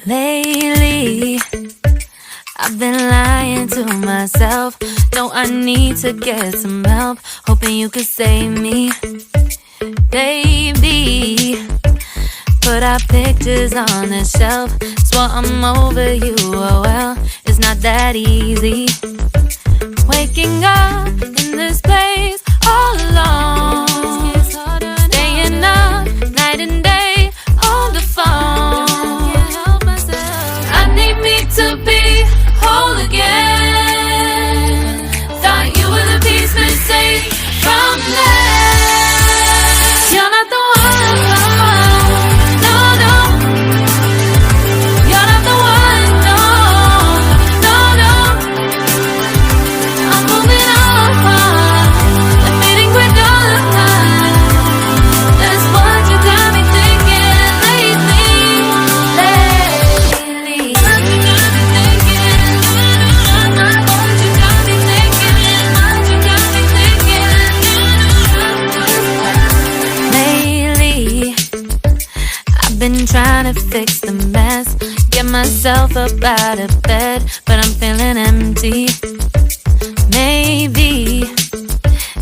Lately, I've been lying to myself. No, I need to get some help. Hoping you could save me, baby. Put our pictures on the shelf. Swore I'm over you, oh well, it's not that easy. Waking up in this place all alone, staying up night and day on the phone. I need me to be whole again. Thought you were the piece missing from that. You're not the one, no, no. You're not the one, no, no, no. I'm moving on, admitting we're done. That's what you got me thinking lately. What you got me thinking? What you got me thinking? What you got me thinking? Lately, I've been trying to fix the mess, get myself up out of bed, but I'm feeling empty. Maybe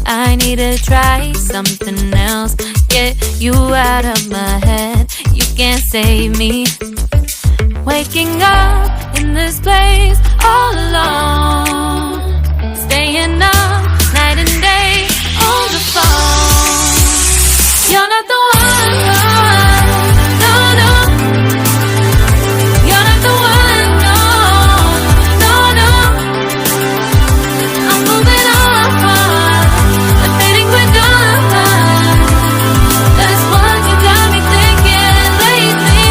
I need to try something else, get you out of my head. You can't save me. Waking up in this place all alone, staying up night and day on the phone. You're not the one, no, no. You're not the one, no, no, no. I'm moving on, admitting we're done. That's what you got me thinking lately.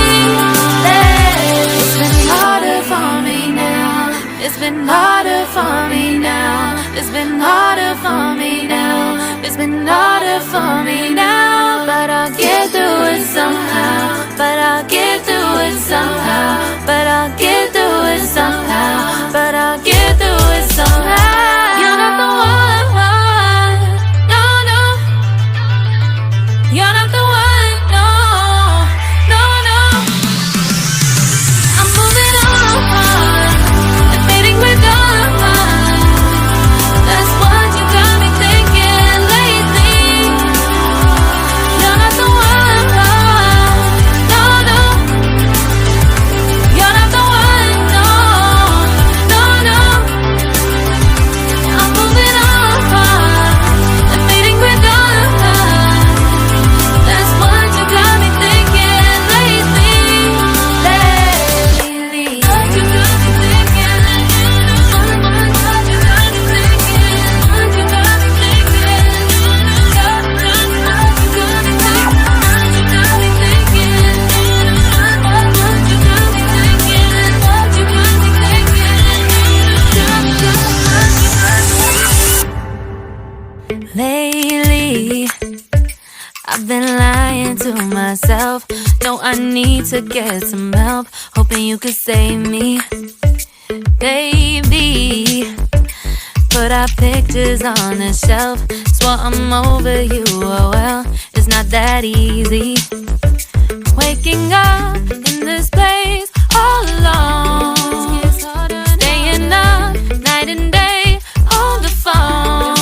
It's been harder for me now. It's been harder for me now. It's been harder for me now. It's been harder for me now. But I'll get through it somehow. But I'll get through it somehow. But I'll get through it somehow. But I'll get through it somehow. You're not the one, no, no. You're not the one, no, no, no. I'm moving on, admitting we're done. That's what you got me thinking lately. You're not the one, no, no. You're not the one, no, no, no. I'm moving on, admitting we're done. That's what you got me thinking lately. What you got me thinking? What you got me thinking? What you got me thinking? What you got me thinking? What you got me thinking? What you got me thinking? Lately, I've been lying to myself. No, I need to get some help. Hoping you could save me, baby. Put our pictures on the shelf. Swore I'm over you, oh well, it's not that easy. Waking up in this place all alone, staying up night and day on the phone.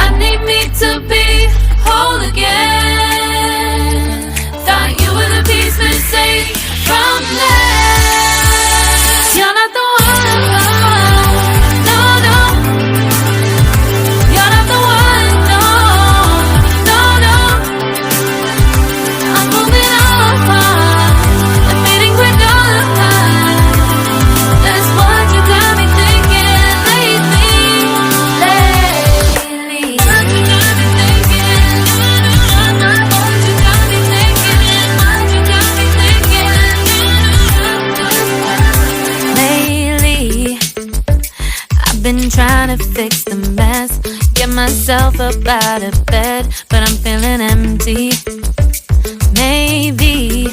I need me to be whole again. Thought you were the piece missing from that. You're not the one, no, no. You're not the one, no, no, no. I'm moving on, admitting we're done. That's what you got me thinking lately. What you got me thinking? What you got me thinking? What you got me thinking? Lately, I've been trying to fix the mess, get myself up out of bed, but I'm feeling empty. Maybe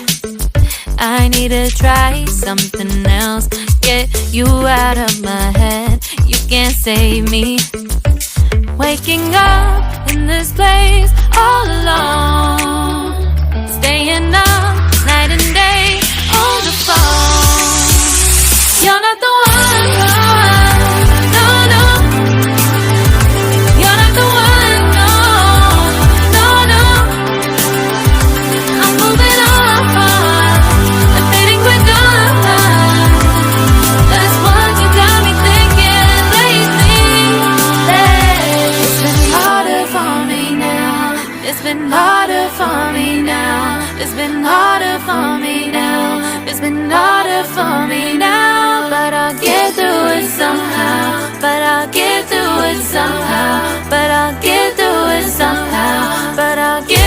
I need to try something else, get you out of my head. You can't save me. Waking up in this place all alone, staying up night and day on the phone. You're not the one, no, no. You're not the one, no, no, no. I'm moving on, I'm fading quick on. That's what you got me thinking lately. It's been harder for me now. It's been harder for me now. It's been harder for me now. It's been harder for me now. But I'll get through it somehow. But I'll get through it somehow. But I'll get through it somehow. But I'll get